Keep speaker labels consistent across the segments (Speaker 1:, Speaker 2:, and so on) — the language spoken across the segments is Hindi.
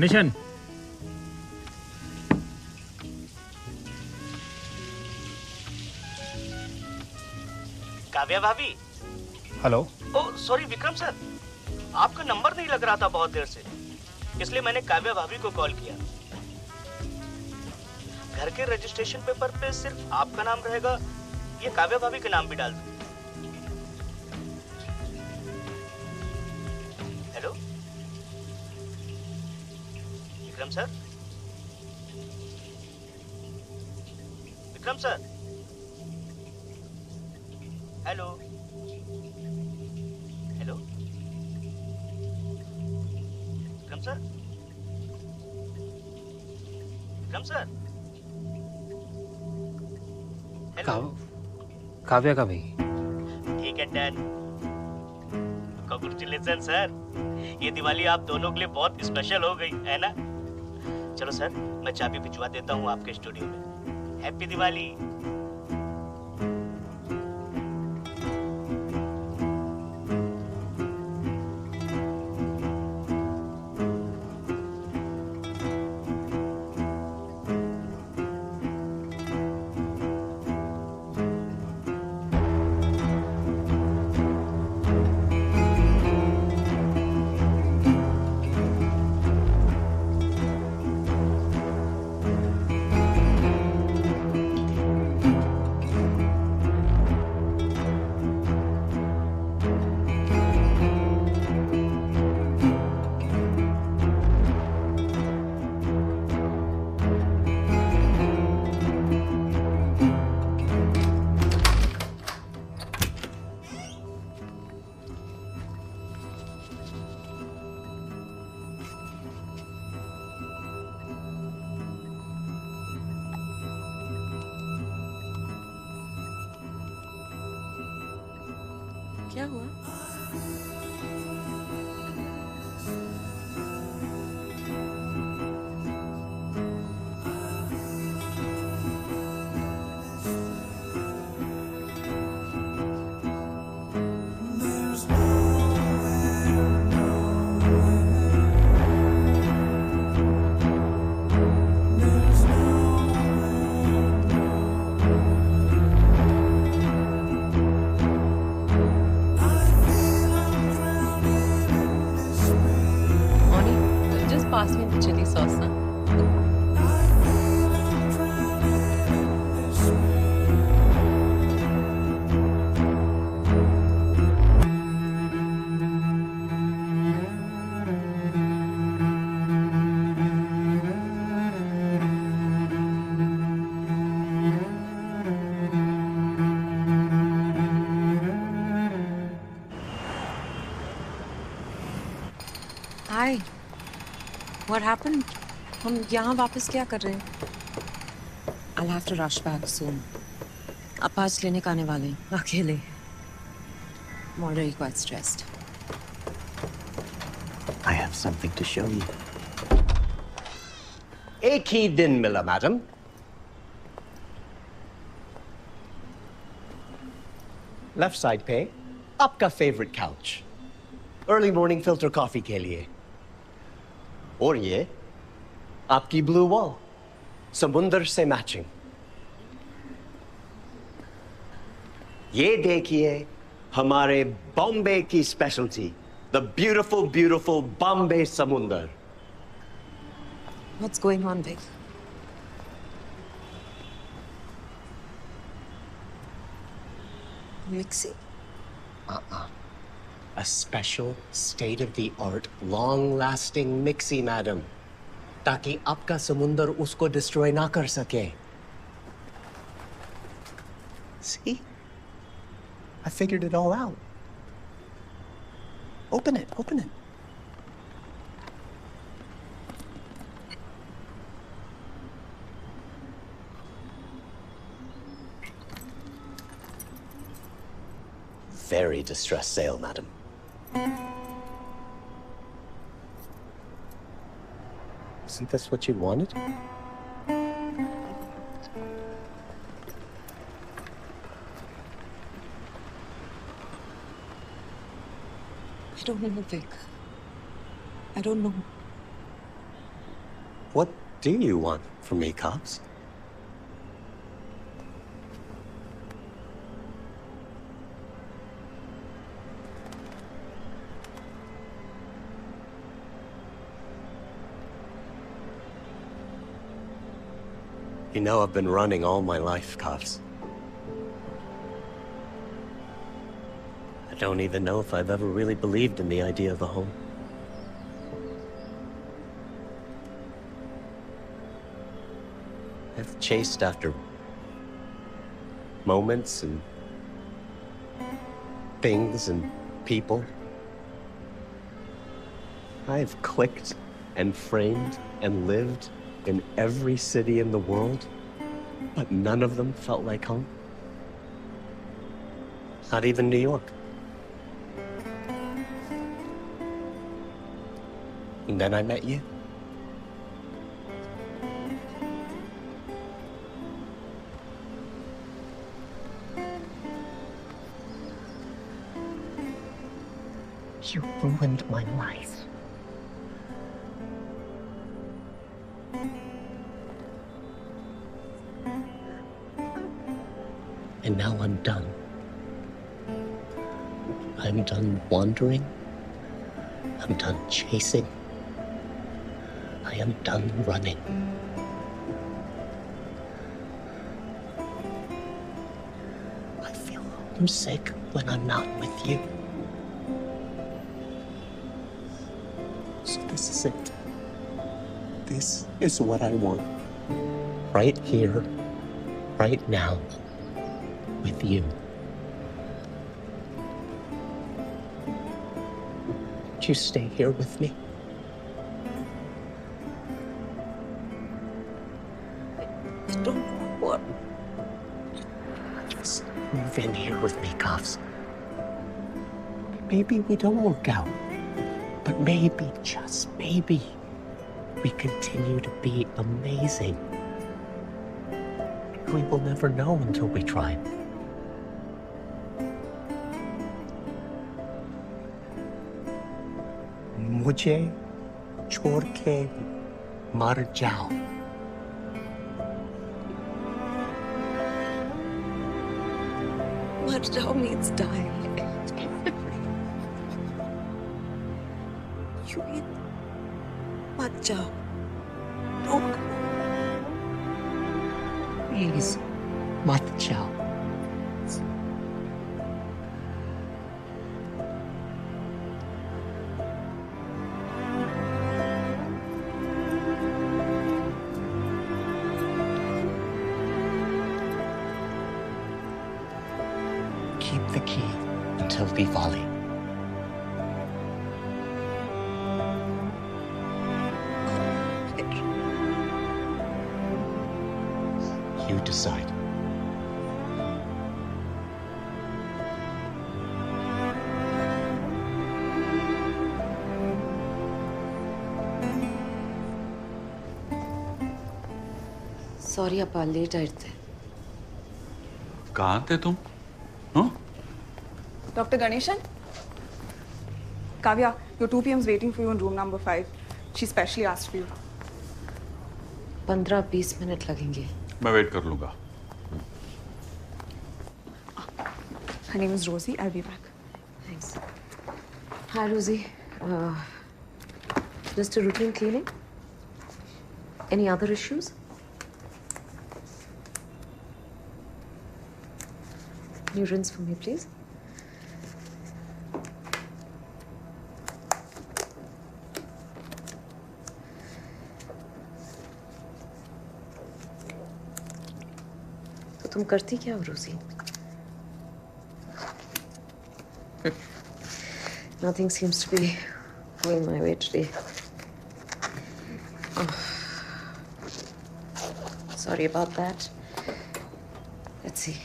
Speaker 1: गणेशन,
Speaker 2: काव्या भाभी।
Speaker 1: Hello.
Speaker 2: Oh sorry Vikram sir, आपका नंबर नहीं लग रहा था बहुत देर से, इसलिए मैंने काव्या भाभी को कॉल किया। घर के रजिस्ट्रेशन पेपर पे सिर्फ आपका नाम रहेगा, ये काव्या भाभी के नाम भी डाल दूं? Hello Vikram sir, Vikram sir, hello hello Vikram sir, Vikram sir, hello.
Speaker 1: Kavya का भाई।
Speaker 2: ठीक है डन। कांग्रेचुलेशन सर, ये दिवाली आप दोनों के लिए बहुत स्पेशल हो गई है ना। चलो सर, मैं चाबी भिजवा देता हूँ आपके स्टूडियो में। हैप्पी दिवाली।
Speaker 3: क्या हुआ? Pass me the chili sauce, na? Hi. What happened? हम यहाँ वापस क्या कर रहे हैं? I'll have to rush back soon. अब आज क्लिनिक आने वाले हैं, अकेले। I'm already quite stressed.
Speaker 4: I have something to show you. एक ही दिन मिला, मैडम। लेफ्ट साइड पे आपका favourite couch, early morning filter coffee के लिए। और ये आपकी ब्लू वॉल, समुंदर से मैचिंग। ये देखिए हमारे बॉम्बे की speciality, the beautiful beautiful Bombay समुंदर।
Speaker 3: What's going on, Vic? Mixie?
Speaker 4: A special state-of-the-art, long-lasting mixie, madam, ताकि आपका समुंदर उसको डिस्ट्रॉय ना कर सके। See? I figured it all out. Open it, open it. Very distressed sale, madam. Isn't this what you wanted?
Speaker 3: I don't know, Vic. I don't know.
Speaker 4: do you want from me, cops? You know I've been running all my life, cops. I don't even know if I've ever really believed in the idea of a home. I've chased after moments and things and people. I've clicked and framed and lived in every city in the world, but none of them felt like home. Not even New York. And then I met you. You ruined my life. And now I'm done. I'm done wandering. I'm done chasing. I am done running. I feel homesick when I'm not with you. So this is it. This is what I want. Right here, right now, with you. Would you stay here with me?
Speaker 3: I don't know what.
Speaker 4: Just move in here with me, Cuffs. Maybe we don't work out, but maybe, just maybe, we continue to be amazing. We will never know until we try. मुझे छोड़ के मर जाओ.
Speaker 3: Mar jao means die. You mean mat jao. Don't go.
Speaker 4: Please, mat jao. Keep the key until Diwali. You decide.
Speaker 3: Sorry, Appa, late आए थे.
Speaker 5: कहाँ थे तुम? हाँ?
Speaker 6: Dr. Ganeshan? Kavya, your 2 p.m. is waiting for you in room number 5. She specially asked for you.
Speaker 3: 15-20 minute लगेंगे.
Speaker 5: मैं वेट कर लूँगा.
Speaker 6: Her name is Rosie. I'll be back.
Speaker 3: Thanks. Hi, Rosie. Just a routine cleaning? Any other issues? Can you rinse for me, please? तो तुम करती क्या हो, रोजी? Nothing seems to be going my way today. Oh. Sorry about that. Let's see.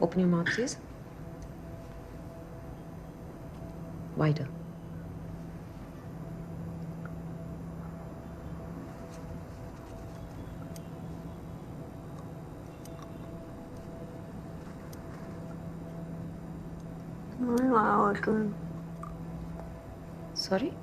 Speaker 3: Open your mouth, please. Wider. Sorry?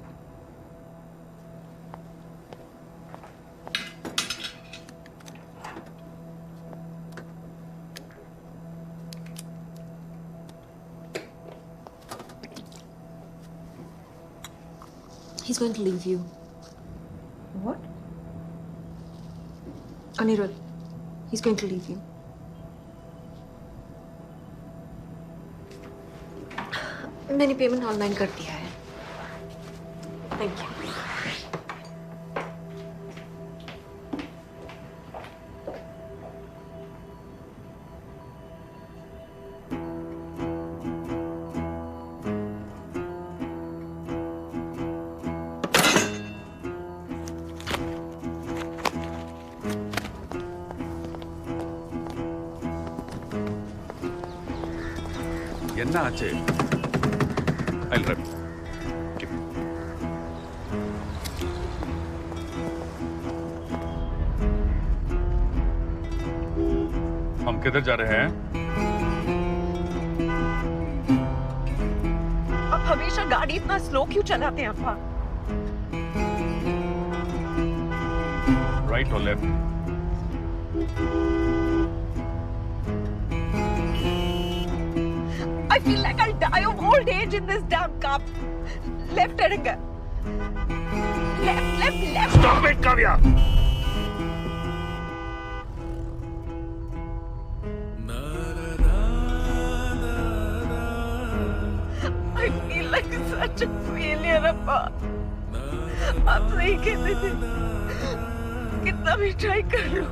Speaker 3: He's going to leave you.
Speaker 6: What?
Speaker 3: Anirudh, he's going to leave you. मैंने पेमेंट ऑनलाइन कर दिया है. Thank you.
Speaker 5: என்ன ஆச்சு? I'll rep. हम किधर जा रहे हैं?
Speaker 3: आप हमेशा गाड़ी इतना स्लो क्यों चलाते हैं अप्पा?
Speaker 5: Right or left?
Speaker 3: I feel like I'll die of old age in this damn car. Left எடுங்க. Left.
Speaker 5: Stop it, Kavya!
Speaker 3: I feel like such a failure, अप्पा. आप सही कहते थे. कितना भी ट्राई कर लो.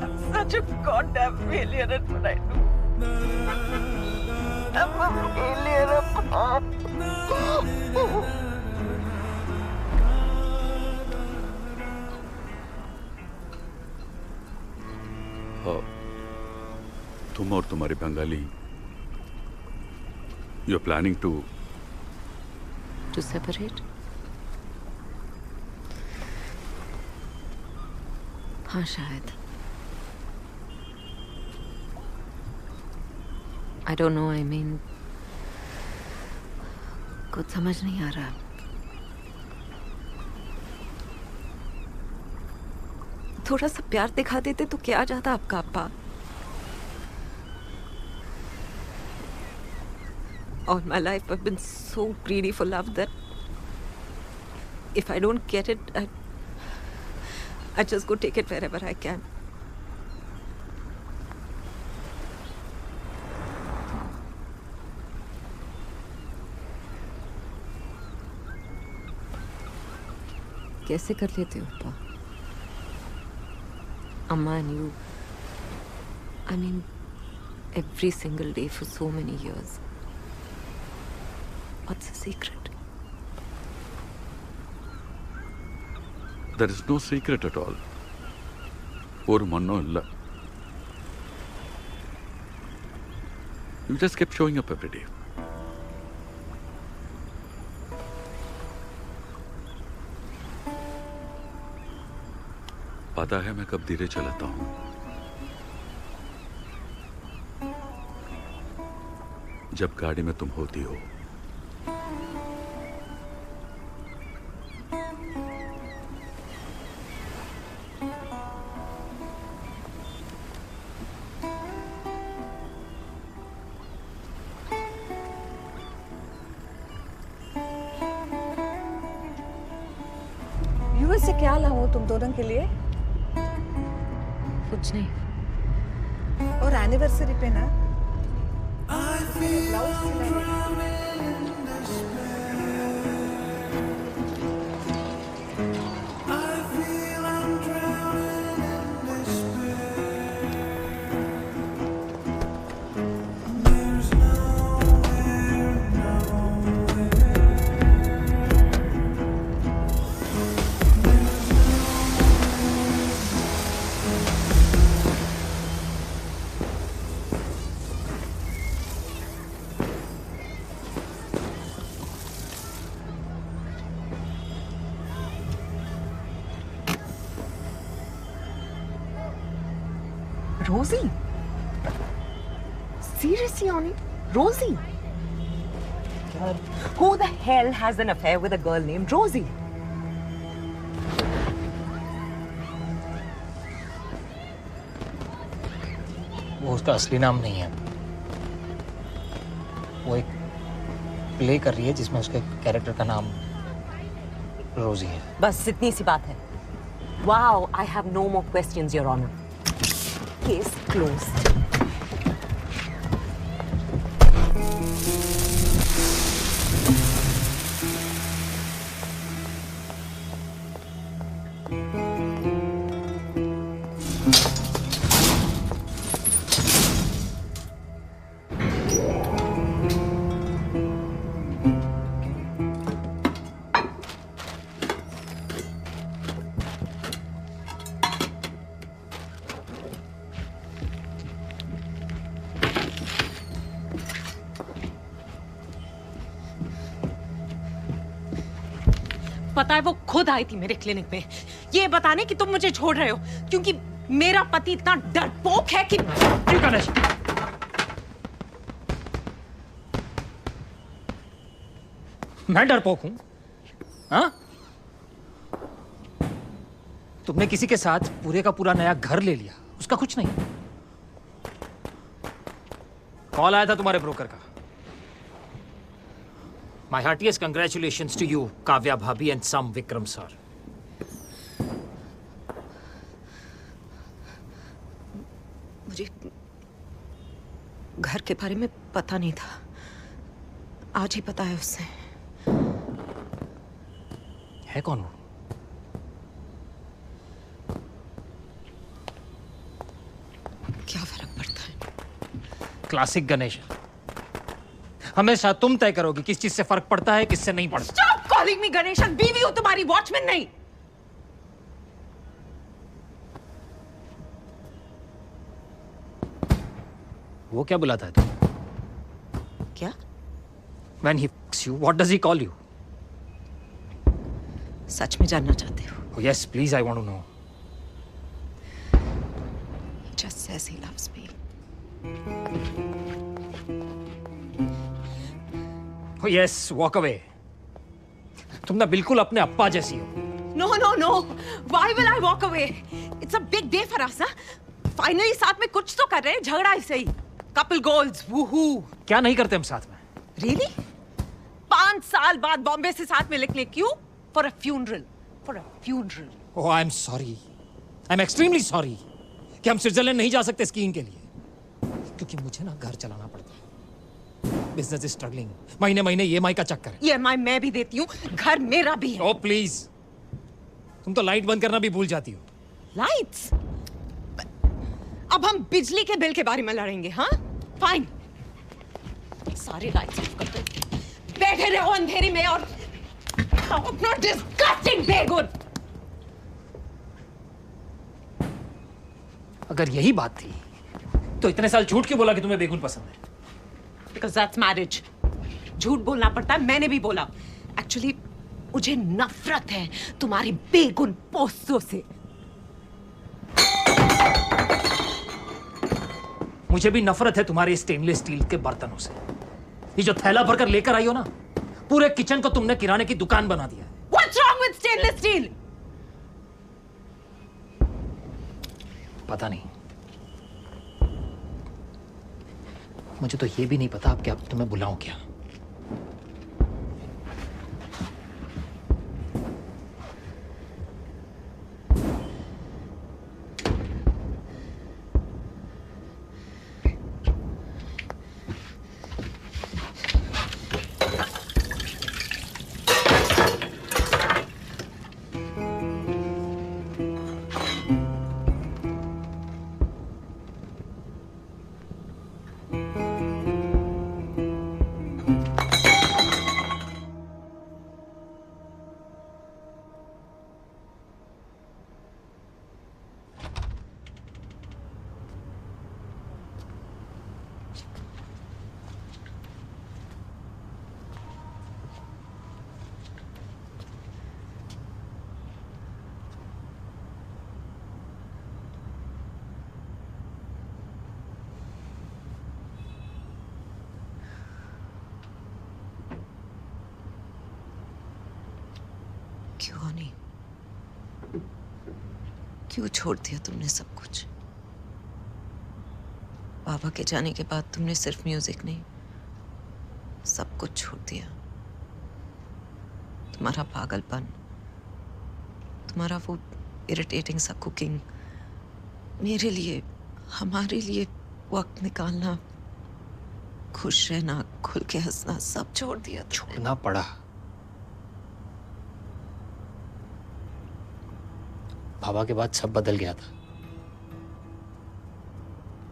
Speaker 3: I'm such a goddamn failure at what I do. I'm a failure, अप्पा.
Speaker 5: तुम और तुम्हारी Bengali you're planning to
Speaker 3: separate? हाँ शायद. I don't know, I mean कुछ समझ नहीं आ रहा. थोड़ा सा प्यार दिखा देते तो क्या जाता आपका अप्पा. All my life I've been so greedy for love that if I don't get it, I just go take it wherever I can. कैसे कर लेते हो अप्पा? Amma and you, I mean, every single day for so many years. What's the secret?
Speaker 5: There is no secret at all. ஒரு மண்ணும் இல்ல. You just kept showing up every day. पता है मैं कब धीरे चलाता हूँ. जब गाड़ी में तुम होती हो.
Speaker 6: यूएस से क्या लाऊं तुम दोनों के लिए?
Speaker 3: कुछ नहीं.
Speaker 6: और एनिवर्सरी पे ना blouse सिलाने.
Speaker 3: Rosie? Seriously, Oni? Rosie? Who the hell has an affair with a girl named Rosie?
Speaker 1: वो उसका असली नाम नहीं है. वो एक प्ले कर रही है जिसमें उसके कैरेक्टर का नाम रोजी है।
Speaker 3: बस इतनी सी बात है। Wow, I have no more questions your honour. Case closed. पता है वो खुद आई थी मेरे क्लिनिक में ये बताने कि तुम मुझे छोड़ रहे हो क्योंकि मेरा पति इतना डरपोक है कि
Speaker 1: मैं डरपोक हूं? हाँ? तुमने किसी के साथ पूरे का पूरा नया घर ले लिया, उसका कुछ नहीं। कॉल आया था तुम्हारे ब्रोकर का। My heartiest congratulations to you, Kavya Bhabhi and some Vikram sir.
Speaker 3: मुझे घर के बारे में पता नहीं था, आज ही पता है उससे।
Speaker 1: है कौन वो?
Speaker 3: क्या फर्क पड़ता है?
Speaker 1: क्लासिक गणेश। हमेशा तुम तय करोगे किस चीज से फर्क पड़ता है, किससे नहीं पड़ता।
Speaker 3: Stop calling me गणेशन, बीवी हूं तुम्हारी, वॉचमैन नहीं।
Speaker 1: वो क्या बुलाता है तुम?
Speaker 3: क्या?
Speaker 1: When he fucks you, what does he call you?
Speaker 3: सच में जानना चाहते हो?
Speaker 1: Oh yes, please, I want to know.
Speaker 3: He just says he loves me.
Speaker 1: Oh yes, walk away. तुम ना बिल्कुल अपने अप्पा जैसी हो।
Speaker 3: No, no, no. Why will I walk away? It's a big day for us, huh? Finally साथ में कुछ तो कर रहे हैं, झगड़ा ही सही। Couple goals, woohoo.
Speaker 1: क्या नहीं करते हम साथ में?
Speaker 3: Really? 5 साल बाद बॉम्बे से साथ में निकले, क्यों? For a funeral. For a funeral.
Speaker 1: Oh, I'm sorry. I'm extremely sorry कि हम स्विट्जरलैंड नहीं जा सकते स्कीइंग के लिए, क्योंकि मुझे ना घर चलाना पड़ता है। Business is struggling. महीने महीने EMI का चक्कर है।
Speaker 3: EMI मैं भी देती हूँ, घर मेरा भी है।
Speaker 1: Oh प्लीज, तुम तो लाइट बंद करना भी भूल जाती हो।
Speaker 3: लाइट्स? अब हम बिजली के बिल के बारे में लड़ेंगे, हाँ? फाइन। सारी लाइट्स ऑफ कर दो। बैठे रहो अंधेरी में और अपना डिस्गस्टिंग बेगुन।
Speaker 1: अगर यही बात थी तो इतने साल झूठ क्यों बोला कि तुम्हें बेगुन पसंद है?
Speaker 3: Because that's marriage. झूठ बोलना पड़ता है, मैंने भी बोला। Actually, मुझे नफरत है तुम्हारी बेगुन पोस्टों से।
Speaker 1: मुझे भी नफरत है तुम्हारे स्टेनलेस स्टील के बर्तनों से। ये जो थैला भरकर लेकर आई हो ना, पूरे किचन को तुमने किराने की दुकान बना दिया है।
Speaker 3: What's wrong with stainless steel?
Speaker 1: पता नहीं, मुझे तो ये भी नहीं पता अब क्या तुम्हें बुलाऊं क्या।
Speaker 3: क्यों नहीं? क्यों छोड़ दिया तुमने सब कुछ? बाबा के जाने के बाद तुमने सिर्फ म्यूजिक नहीं, सब कुछ छोड़ दिया। तुम्हारा पागलपन, तुम्हारा वो इरिटेटिंग सा कुकिंग, मेरे लिए, हमारे लिए वक्त निकालना, खुश रहना, खुल के हंसना, सब छोड़ दिया तुमने।
Speaker 1: छोड़ना पड़ा। बाबा के बाद सब बदल गया था,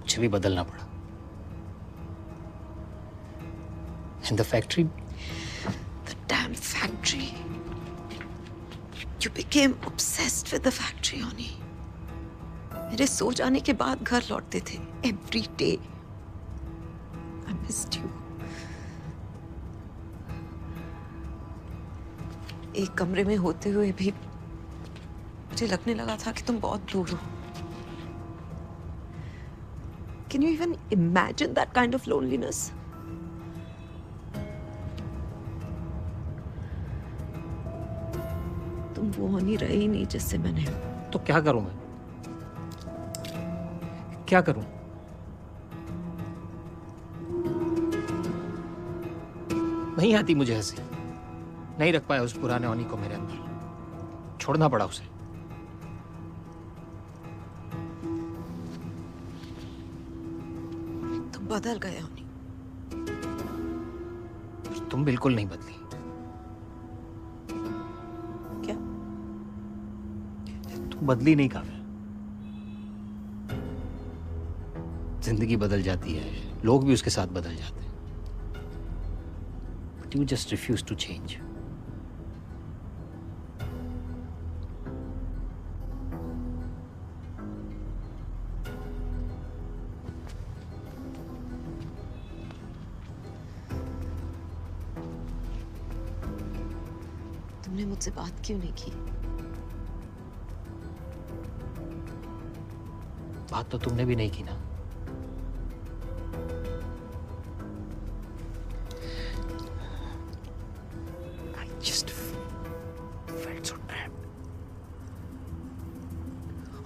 Speaker 1: मुझे भी बदलना पड़ा। In the factory,
Speaker 3: The damn factory. You became obsessed with the factory, Oni. मेरे सो जाने के बाद घर लौटते थे every day. I missed you. एक कमरे में होते हुए भी मुझे लगने लगा था कि तुम बहुत दूर हो. Can you even imagine that kind of loneliness? तुम वो होनी रही नहीं जिससे मैंने.
Speaker 1: तो क्या करूं मैं? क्या करूं? नहीं आती मुझे हंसी. नहीं रख पाया उस पुराने ओनी को मेरे अंदर. छोड़ना पड़ा उसे.
Speaker 3: तुम बदल गए ओनी.
Speaker 1: तुम बिल्कुल नहीं बदली.
Speaker 3: क्या?
Speaker 1: तुम बदली नहीं काव्या. जिंदगी बदल जाती है, लोग भी उसके साथ बदल जाते हैं. But you just refuse to change.
Speaker 3: तुमने मुझसे बात क्यों नहीं की?
Speaker 1: बात तो तुमने भी नहीं की ना. I just felt so trapped.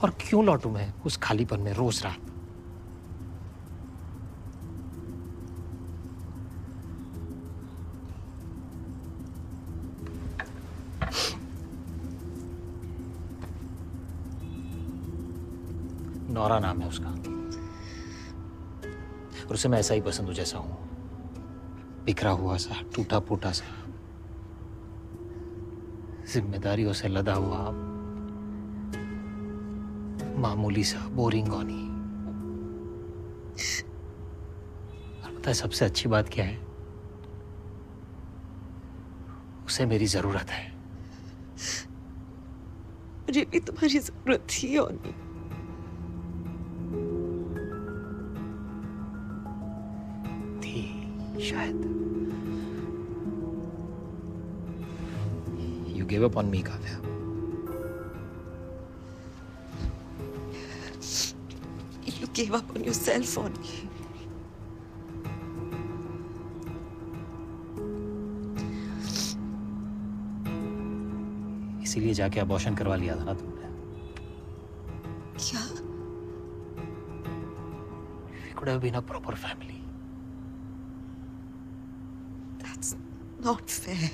Speaker 1: और क्यों लौटूं मैं उस खालीपन में रोज रात? नौरा नाम है उसका, और उसे मैं ऐसा ही पसंद हूं जैसा हूं. बिखरा हुआ सा, टूटा फूटा सा, जिम्मेदारियों से लदा हुआ, मामूली सा, बोरिंग ओनी. और पता है सबसे अच्छी बात क्या है? उसे मेरी जरूरत है.
Speaker 3: मुझे भी तुम्हारी जरूरत थी ओनी.
Speaker 1: शायद. You gave up on me, Kavya.
Speaker 3: You gave up on yourself, Oni.
Speaker 1: इसीलिए जाके अबॉर्शन करवा लिया था ना तुमने.
Speaker 3: क्या?
Speaker 1: We could have been a proper family.
Speaker 3: That's not fair.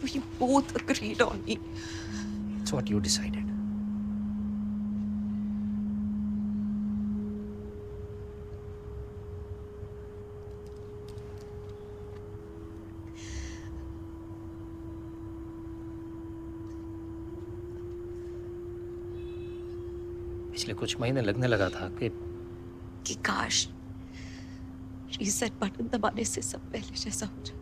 Speaker 3: We both agreed on it.
Speaker 1: It's what you decided. पिछले कुछ महीने लगने लगा था कि
Speaker 3: काश रीसेट बटन दबाने से सब पहले जैसा हो जाए.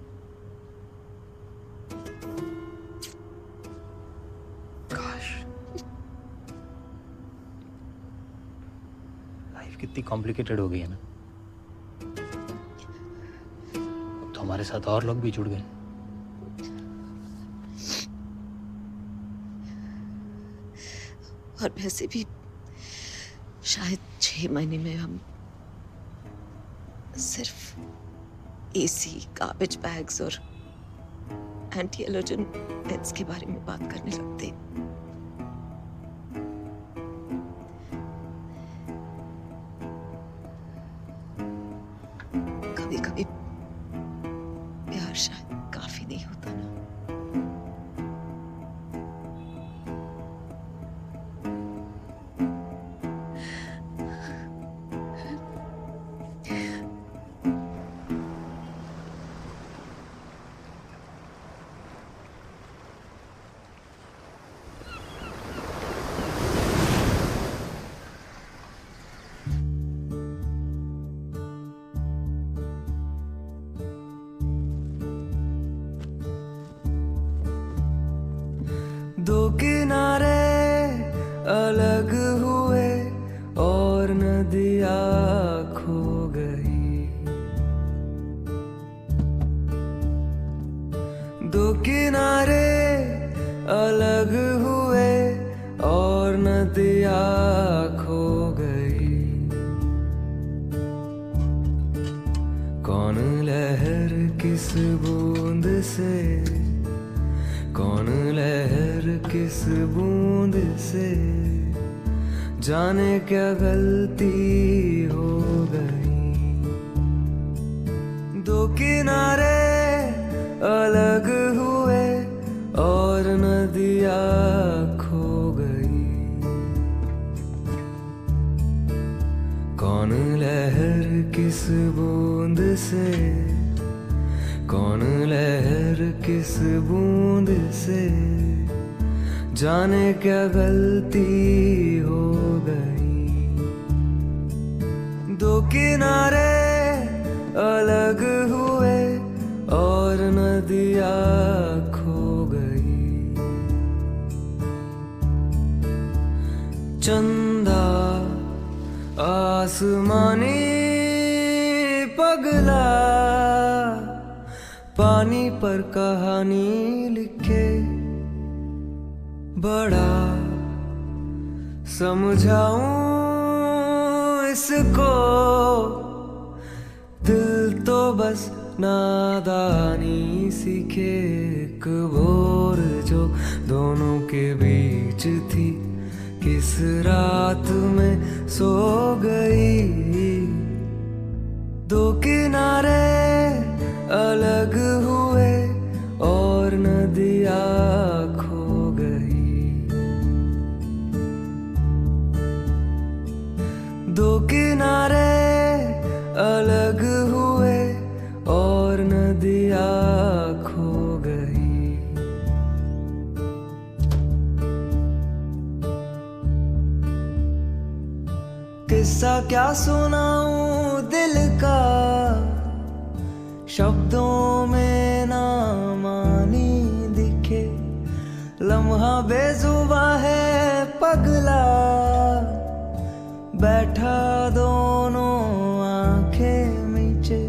Speaker 1: काश. लाइफ कितनी कॉम्प्लिकेटेड हो गई है ना. अब तो हमारे साथ और लोग भी जुड़ गए.
Speaker 3: और वैसे भी शायद 6 महीने में हम सिर्फ एसी, गार्बेज बैग्स और एंटी एलर्जन मेड्स के बारे में बात करने लगते. कभी कभी प्यार शायद काफी नहीं होता ना.
Speaker 7: दो किनारे अलग हुए और नदियाँ खो गई। दो किनारे अलग हुए और नदियाँ खो गई। कौन लहर किस बूंद से, कौन लहर किस बूंद से, जाने क्या गलती हो गई। दो किनारे अलग हुए और नदियाँ खो गई। कौन लहर किस बूंद से, कौन लहर किस बूंद से, जाने क्या गलती हो गई। दो किनारे अलग हुए और नदियाँ खो गई। चंदा आसमानी पगला, पानी पर कहानी लिखे। बड़ा समझाऊं इसको, दिल तो बस नादानी सीखे। एक भोर जो दोनों के बीच थी, किस रात में सो गई। दो किनारे अलग हुए और नदियाँ खो गई। दो किनारे अलग हुए और नदियाँ खो गई। किस्सा क्या सुनाऊं दिल का, शब्दों में ना मानी दिखे। लम्हा बेजुबा है पगला, बैठा दोनों आंखें मीचे।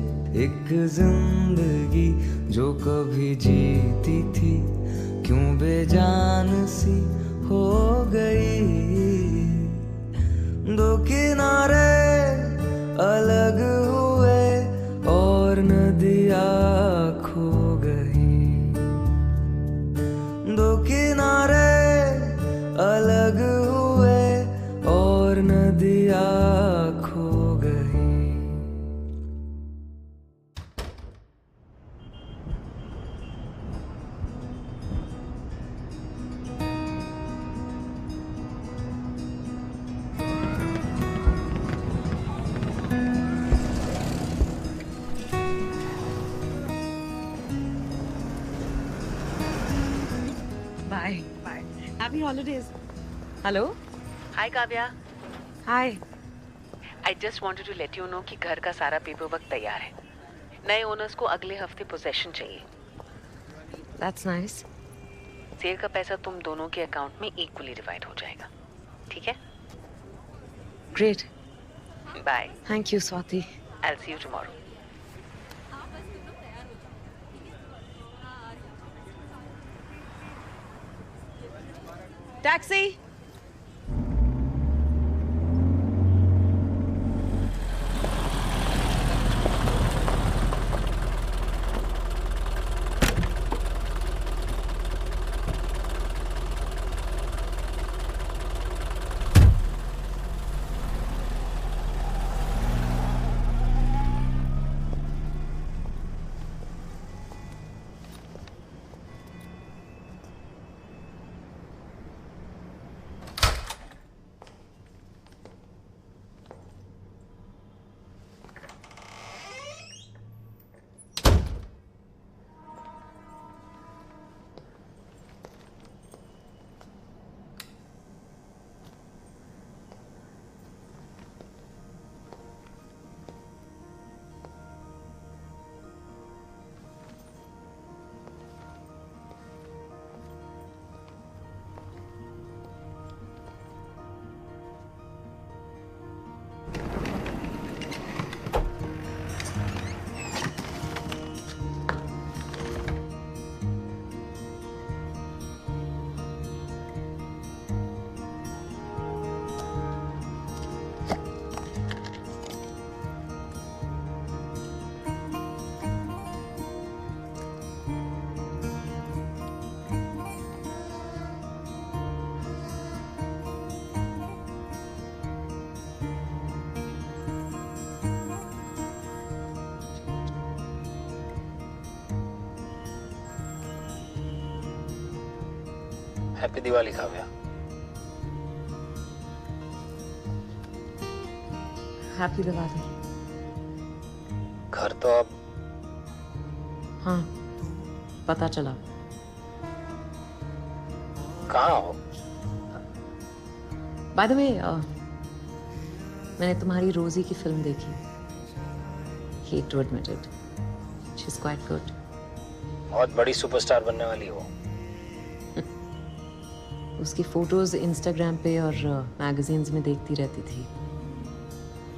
Speaker 7: एक जिंदगी जो कभी जीती थी, क्यों बेजान सी हो गई। दो किनारे अलग हुए और नदियाँ खो गई। दो किनारे अलग हुए और नदियाँ खो गई।
Speaker 3: Bye. Bye. Happy holidays. Hello?
Speaker 8: Hi Kavya,
Speaker 3: Hi.
Speaker 8: I just wanted to let you know कि घर का सारा पेपर वर्क तैयार है। नए ओनर्स को अगले हफ्ते पोजेशन चाहिए।
Speaker 3: That's nice.
Speaker 8: सेल का पैसा तुम दोनों के अकाउंट में इक्वली डिवाइड हो जाएगा, ठीक है?
Speaker 3: Great.
Speaker 8: Bye,
Speaker 3: Thank you, Swati.
Speaker 8: I will see you tomorrow.
Speaker 3: Taxi.
Speaker 1: Happy Diwali Kavya.
Speaker 3: Happy Diwali.
Speaker 1: घर तो अब
Speaker 3: हाँ, पता चला।
Speaker 1: कहाँ हो?
Speaker 3: बाय द वे, मैंने तुम्हारी रोजी की फिल्म देखी। Hate to admit it. She's quite good.
Speaker 1: बहुत बड़ी सुपरस्टार बनने वाली हो।
Speaker 3: उसकी फोटोज इंस्टाग्राम पे और मैगजीन्स में देखती रहती थी।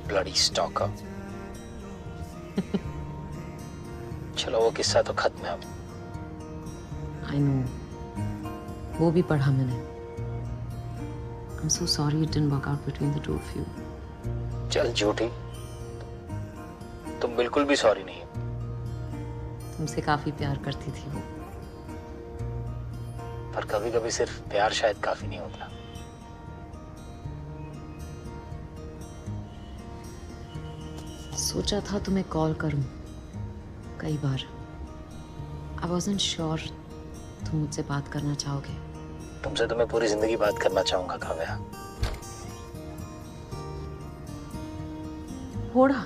Speaker 1: Bloody stalker. चलो वो किस्सा तो खत्म है अब।
Speaker 3: I know. वो भी पढ़ा मैंने। I'm so sorry it didn't work out between the two of you.
Speaker 1: चल झूठी, तुम बिल्कुल भी सॉरी नहीं हो।
Speaker 3: तुमसे काफी प्यार करती थी वो।
Speaker 1: पर कभी कभी सिर्फ प्यार शायद काफी नहीं होता।
Speaker 3: सोचा था तुम्हें कॉल करूं कई बार। I wasn't sure तुम मुझसे बात करना चाहोगे।
Speaker 1: तुमसे तो मैं पूरी जिंदगी बात करना चाहूंगा काव्या।
Speaker 3: थोड़ा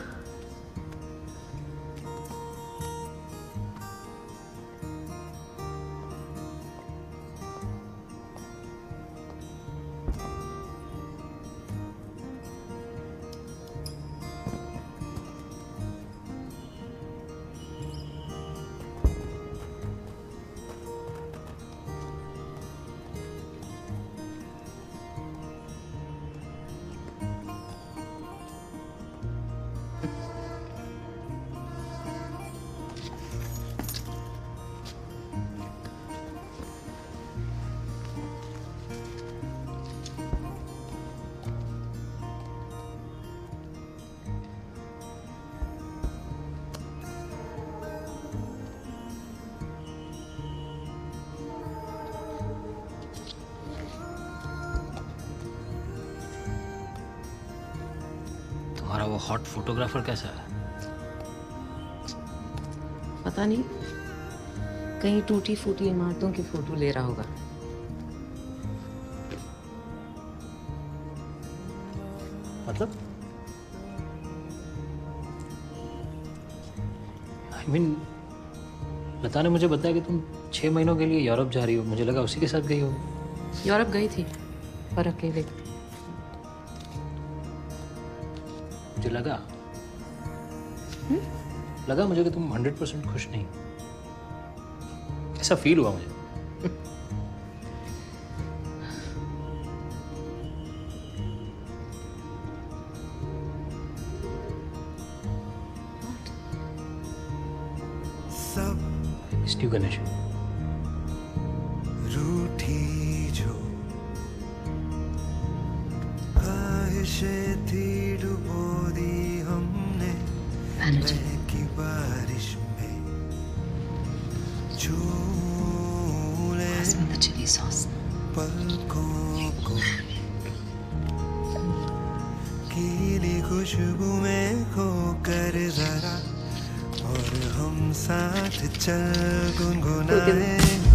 Speaker 1: तुम्हारा वो हॉट फोटोग्राफर कैसा है?
Speaker 3: पता नहीं, कहीं टूटी फूटी इमारतों की फोटो ले रहा होगा।
Speaker 1: मतलब I mean, लता ने मुझे बताया कि तुम 6 महीनों के लिए यूरोप जा रही हो। मुझे लगा उसी के साथ गई हो।
Speaker 3: यूरोप गई थी पर अकेले।
Speaker 1: मुझे लगा मुझे कि तुम 100% खुश नहीं। ऐसा फील हुआ मुझे। Missed you, Ganesh.
Speaker 7: रूठी जो ख्वाहिशें थी डुबो दी हमने की बारिश में। झूले
Speaker 3: चिली सॉस
Speaker 7: पलकों को गीली खुशबू में खोकर जरा और हम साथ चल गुनगुनाए।